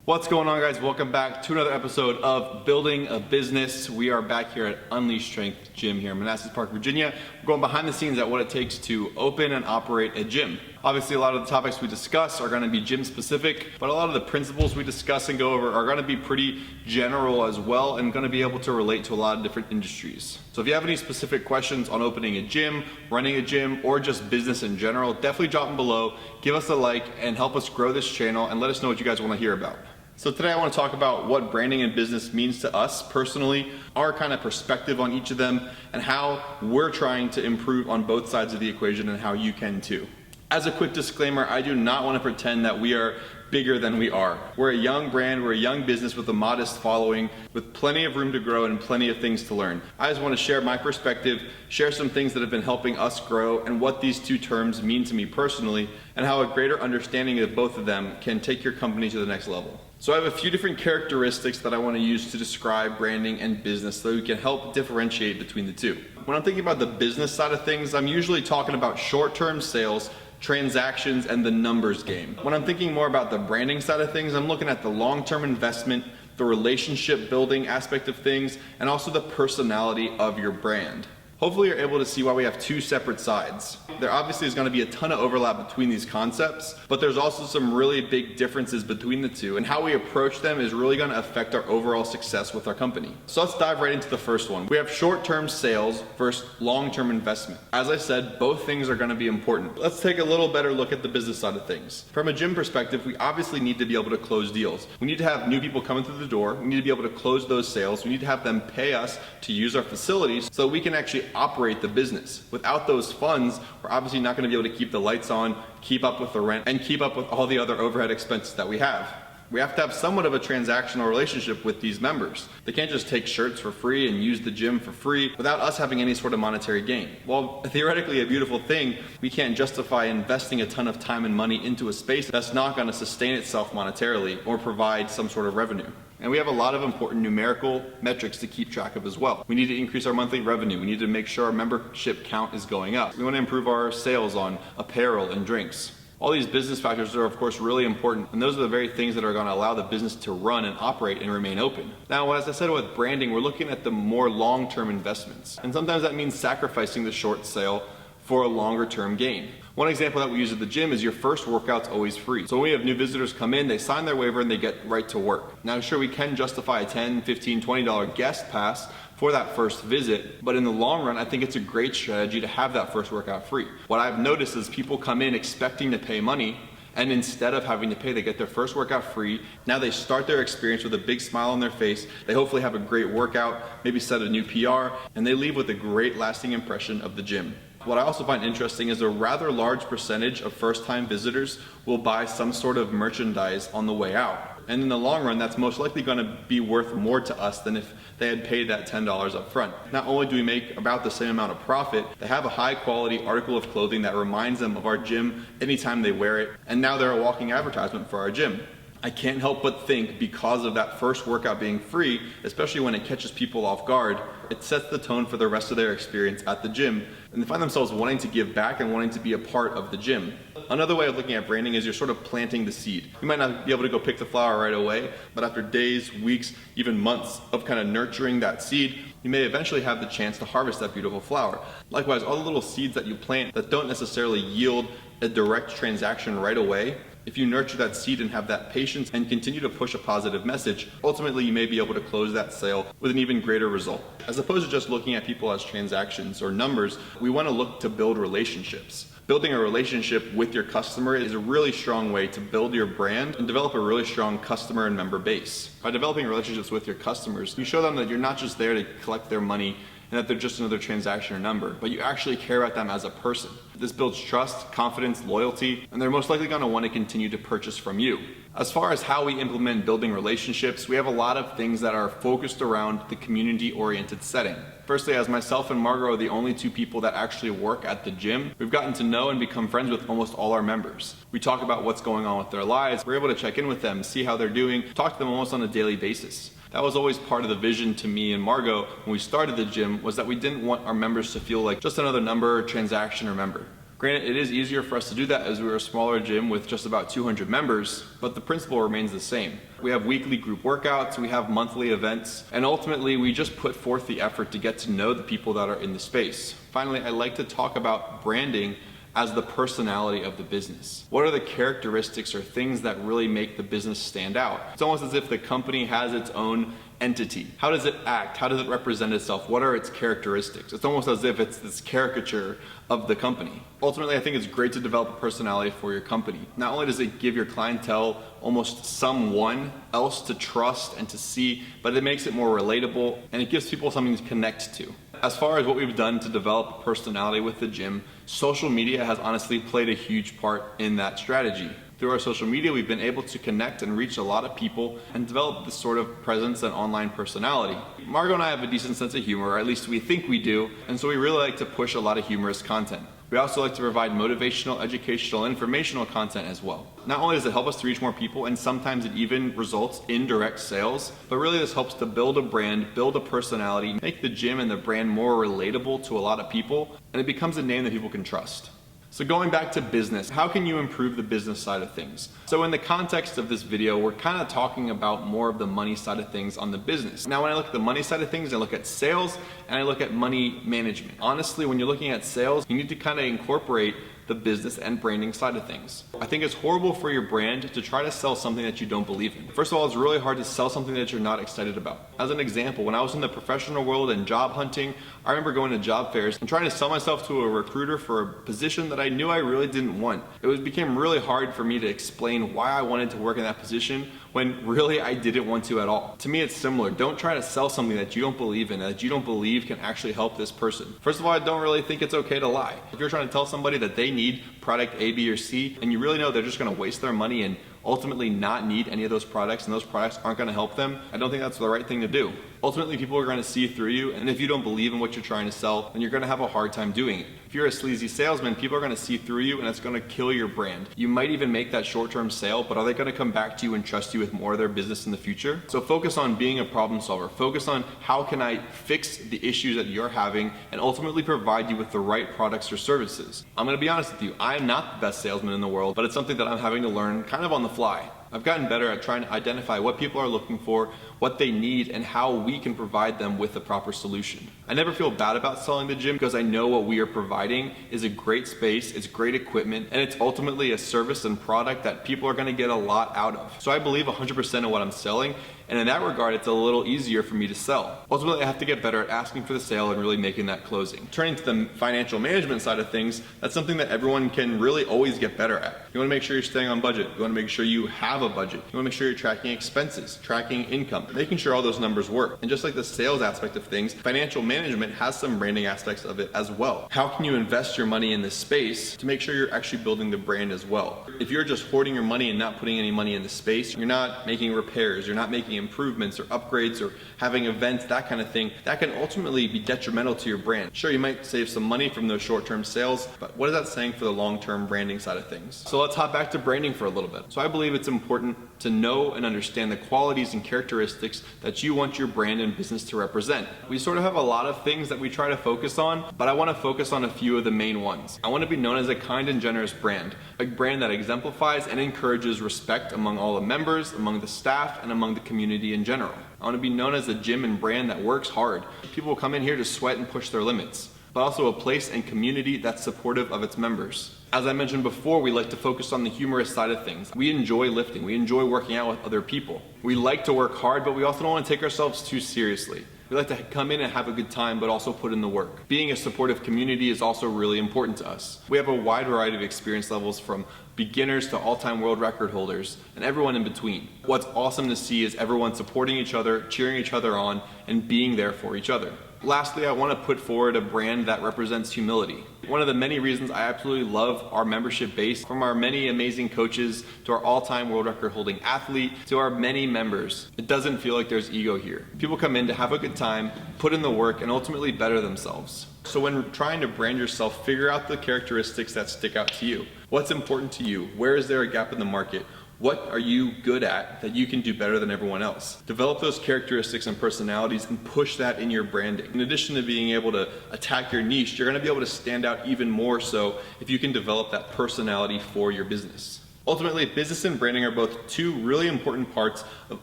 What's going on, guys? Welcome back to another episode of Building a Business. We are back here at Unleashed Strength Gym here in Manassas Park, Virginia. We're going behind the scenes at what it takes to open and operate a gym. Obviously, a lot of the topics we discuss are going to be gym specific, but a lot of the principles we discuss and go over are going to be pretty general as well and going to be able to relate to a lot of different industries. So if you have any specific questions on opening a gym, running a gym, or just business in general, definitely drop them below, give us a like, and help us grow this channel and let us know what you guys want to hear about. So today I want to talk about what branding and business means to us personally, our kind of perspective on each of them, and how we're trying to improve on both sides of the equation and how you can too. As a quick disclaimer, I do not want to pretend that we are bigger than we are. We're a young brand, we're a young business with a modest following, with plenty of room to grow and plenty of things to learn. I just want to share my perspective, share some things that have been helping us grow and what these two terms mean to me personally, and how a greater understanding of both of them can take your company to the next level. So I have a few different characteristics that I want to use to describe branding and business so we can help differentiate between the two. When I'm thinking about the business side of things, I'm usually talking about short-term sales, transactions, and the numbers game. When I'm thinking more about the branding side of things, I'm looking at the long-term investment, the relationship building aspect of things, and also the personality of your brand. Hopefully you're able to see why we have two separate sides. There obviously is going to be a ton of overlap between these concepts, but there's also some really big differences between the two, and how we approach them is really going to affect our overall success with our company. So let's dive right into the first one. We have short-term sales versus long-term investment. As I said, both things are going to be important. Let's take a little better look at the business side of things. From a gym perspective, we obviously need to be able to close deals. We need to have new people coming through the door. We need to be able to close those sales. We need to have them pay us to use our facilities so we can actually operate the business. Without those funds, we're obviously not going to be able to keep the lights on, keep up with the rent, and keep up with all the other overhead expenses that we have. We have to have somewhat of a transactional relationship with these members. They can't just take shirts for free and use the gym for free without us having any sort of monetary gain. While theoretically a beautiful thing, we can't justify investing a ton of time and money into a space that's not going to sustain itself monetarily or provide some sort of revenue. And we have a lot of important numerical metrics to keep track of as well. We need to increase our monthly revenue. We need to make sure our membership count is going up. We want to improve our sales on apparel and drinks. All these business factors are of course really important, and those are the very things that are going to allow the business to run and operate and remain open. Now, as I said with branding, we're looking at the more long-term investments. And sometimes that means sacrificing the short sale for a longer term gain. One example that we use at the gym is your first workout's always free. So when we have new visitors come in, they sign their waiver and they get right to work. Now sure, we can justify a $10, $15, $20 guest pass for that first visit, but in the long run, I think it's a great strategy to have that first workout free. What I've noticed is people come in expecting to pay money, and instead of having to pay, they get their first workout free. Now they start their experience with a big smile on their face. They hopefully have a great workout, maybe set a new PR, and they leave with a great lasting impression of the gym. What I also find interesting is a rather large percentage of first-time visitors will buy some sort of merchandise on the way out. And in the long run, that's most likely going to be worth more to us than if they had paid that $10 up front. Not only do we make about the same amount of profit, they have a high quality article of clothing that reminds them of our gym anytime they wear it, and now they're a walking advertisement for our gym. I can't help but think, because of that first workout being free, especially when it catches people off guard, it sets the tone for the rest of their experience at the gym, and they find themselves wanting to give back and wanting to be a part of the gym. Another way of looking at branding is you're sort of planting the seed. You might not be able to go pick the flower right away, but after days, weeks, even months of kind of nurturing that seed, you may eventually have the chance to harvest that beautiful flower. Likewise, all the little seeds that you plant that don't necessarily yield a direct transaction right away, if you nurture that seed and have that patience and continue to push a positive message, ultimately you may be able to close that sale with an even greater result. As opposed to just looking at people as transactions or numbers, we want to look to build relationships. Building a relationship with your customer is a really strong way to build your brand and develop a really strong customer and member base. By developing relationships with your customers, you show them that you're not just there to collect their money and that they're just another transaction or number, but you actually care about them as a person. This builds trust, confidence, loyalty, and they're most likely going to want to continue to purchase from you. As far as how we implement building relationships, we have a lot of things that are focused around the community-oriented setting. Firstly, as myself and Margot are the only two people that actually work at the gym, we've gotten to know and become friends with almost all our members. We talk about what's going on with their lives, we're able to check in with them, see how they're doing, talk to them almost on a daily basis. That was always part of the vision to me and Margot when we started the gym, was that we didn't want our members to feel like just another number, transaction, or member. Granted, it is easier for us to do that as we're a smaller gym with just about 200 members, but the principle remains the same. We have weekly group workouts, we have monthly events, and ultimately we just put forth the effort to get to know the people that are in the space. Finally, I like to talk about branding as the personality of the business. What are the characteristics or things that really make the business stand out? It's almost as if the company has its own entity. How does it act? How does it represent itself? What are its characteristics? It's almost as if it's this caricature of the company. Ultimately, I think it's great to develop a personality for your company. Not only does it give your clientele almost someone else to trust and to see, but it makes it more relatable and it gives people something to connect to. As far as what we've done to develop personality with the gym, social media has honestly played a huge part in that strategy. Through our social media, we've been able to connect and reach a lot of people and develop this sort of presence and online personality. Margot and I have a decent sense of humor, or at least we think we do, and so we really like to push a lot of humorous content. We also like to provide motivational, educational, and informational content as well. Not only does it help us to reach more people, and sometimes it even results in direct sales, but really this helps to build a brand, build a personality, make the gym and the brand more relatable to a lot of people, and it becomes a name that people can trust. So going back to business, how can you improve the business side of things? So in the context of this video, we're kind of talking about more of the money side of things on the business. Now, when I look at the money side of things, I look at sales and I look at money management. Honestly, when you're looking at sales, you need to kind of incorporate the business and branding side of things. I think it's horrible for your brand to try to sell something that you don't believe in. First of all, it's really hard to sell something that you're not excited about. As an example, when I was in the professional world and job hunting, I remember going to job fairs and trying to sell myself to a recruiter for a position that I knew I really didn't want. It became really hard for me to explain why I wanted to work in that position when really I didn't want to at all. To me, it's similar. Don't try to sell something that you don't believe in, that you don't believe can actually help this person. First of all, I don't really think it's okay to lie. If you're trying to tell somebody that they need product A, B, or C, and you really know they're just gonna waste their money and ultimately not need any of those products, and those products aren't gonna help them, I don't think that's the right thing to do. Ultimately, people are gonna see through you, and if you don't believe in what you're trying to sell, then you're gonna have a hard time doing it. If you're a sleazy salesman, people are gonna see through you, and it's gonna kill your brand. You might even make that short-term sale, but are they gonna come back to you and trust you with more of their business in the future? So focus on being a problem solver. Focus on how can I fix the issues that you're having and ultimately provide you with the right products or services. I'm gonna be honest with you, I am not the best salesman in the world, but it's something that I'm having to learn kind of on the fly. I've gotten better at trying to identify what people are looking for, what they need, and how we can provide them with the proper solution. I never feel bad about selling the gym because I know what we are providing is a great space, it's great equipment, and it's ultimately a service and product that people are gonna get a lot out of. So I believe 100% in what I'm selling, and in that regard, it's a little easier for me to sell. Ultimately, I have to get better at asking for the sale and really making that closing. Turning to the financial management side of things, that's something that everyone can really always get better at. You wanna make sure you're staying on budget. You wanna make sure you have a budget. You wanna make sure you're tracking expenses, tracking income, making sure all those numbers work. And just like the sales aspect of things, financial management has some branding aspects of it as well. How can you invest your money in this space to make sure you're actually building the brand as well? If you're just hoarding your money and not putting any money in the space, you're not making repairs, you're not making improvements or upgrades or having events, that kind of thing, that can ultimately be detrimental to your brand. Sure, you might save some money from those short-term sales, but what is that saying for the long-term branding side of things? So let's hop back to branding for a little bit. So I believe it's important to know and understand the qualities and characteristics that you want your brand and business to represent. We sort of have a lot of things that we try to focus on, but I want to focus on a few of the main ones. I want to be known as a kind and generous brand, a brand that exemplifies and encourages respect among all the members, among the staff, and among the community in general. I want to be known as a gym and brand that works hard. People come in here to sweat and push their limits, but also a place and community that's supportive of its members. As I mentioned before, we like to focus on the humorous side of things. We enjoy lifting. We enjoy working out with other people. We like to work hard, but we also don't want to take ourselves too seriously. We like to come in and have a good time, but also put in the work. Being a supportive community is also really important to us. We have a wide variety of experience levels from beginners to all-time world record holders and everyone in between. What's awesome to see is everyone supporting each other, cheering each other on, and being there for each other. Lastly, I want to put forward a brand that represents humility. One of the many reasons I absolutely love our membership base, from our many amazing coaches to our all-time world record holding athlete to our many members, it doesn't feel like there's ego here. People come in to have a good time, put in the work, and ultimately better themselves. So when trying to brand yourself, figure out the characteristics that stick out to you. What's important to you? Where is there a gap in the market? What are you good at that you can do better than everyone else? Develop those characteristics and personalities and push that in your branding. In addition to being able to attack your niche, you're gonna be able to stand out even more so if you can develop that personality for your business. Ultimately, business and branding are both two really important parts of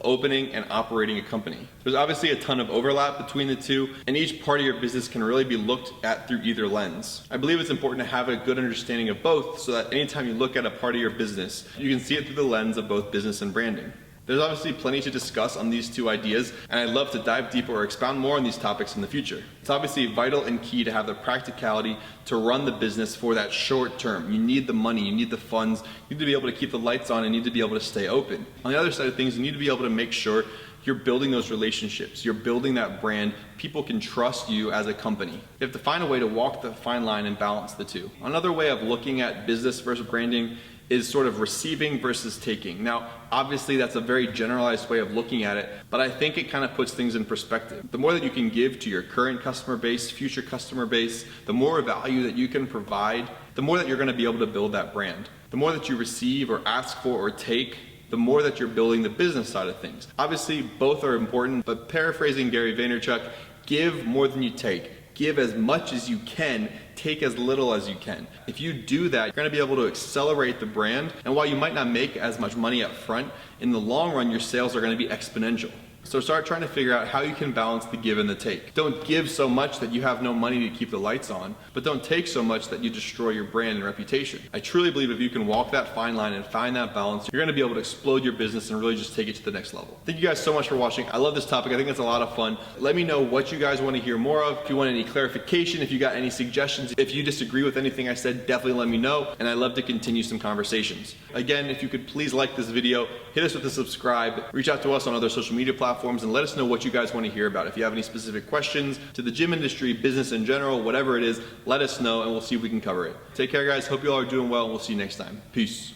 opening and operating a company. There's obviously a ton of overlap between the two, and each part of your business can really be looked at through either lens. I believe it's important to have a good understanding of both so that anytime you look at a part of your business, you can see it through the lens of both business and branding. There's obviously plenty to discuss on these two ideas, and I'd love to dive deeper or expound more on these topics in the future. It's obviously vital and key to have the practicality to run the business for that short term. You need the money, you need the funds, you need to be able to keep the lights on, and you need to be able to stay open. On the other side of things, you need to be able to make sure you're building those relationships, you're building that brand, people can trust you as a company. You have to find a way to walk the fine line and balance the two. Another way of looking at business versus branding is sort of receiving versus taking. Now, obviously that's a very generalized way of looking at it, but I think it kind of puts things in perspective. The more that you can give to your current customer base, future customer base, the more value that you can provide, the more that you're gonna be able to build that brand. The more that you receive or ask for or take, the more that you're building the business side of things. Obviously, both are important, but paraphrasing Gary Vaynerchuk, give more than you take. Give as much as you can, take as little as you can. If you do that, you're gonna be able to accelerate the brand, and while you might not make as much money up front, in the long run, your sales are gonna be exponential. So start trying to figure out how you can balance the give and the take. Don't give so much that you have no money to keep the lights on, but don't take so much that you destroy your brand and reputation. I truly believe if you can walk that fine line and find that balance, you're gonna be able to explode your business and really just take it to the next level. Thank you guys so much for watching. I love this topic. I think it's a lot of fun. Let me know what you guys want to hear more of. If you want any clarification, if you got any suggestions, if you disagree with anything I said, definitely let me know, and I'd love to continue some conversations. Again, if you could please like this video, hit us with a subscribe, reach out to us on other social media platforms, and let us know what you guys want to hear about. If you have any specific questions to the gym industry, business in general, whatever it is, let us know and we'll see if we can cover it. Take care, guys. Hope you all are doing well, and we'll see you next time. Peace.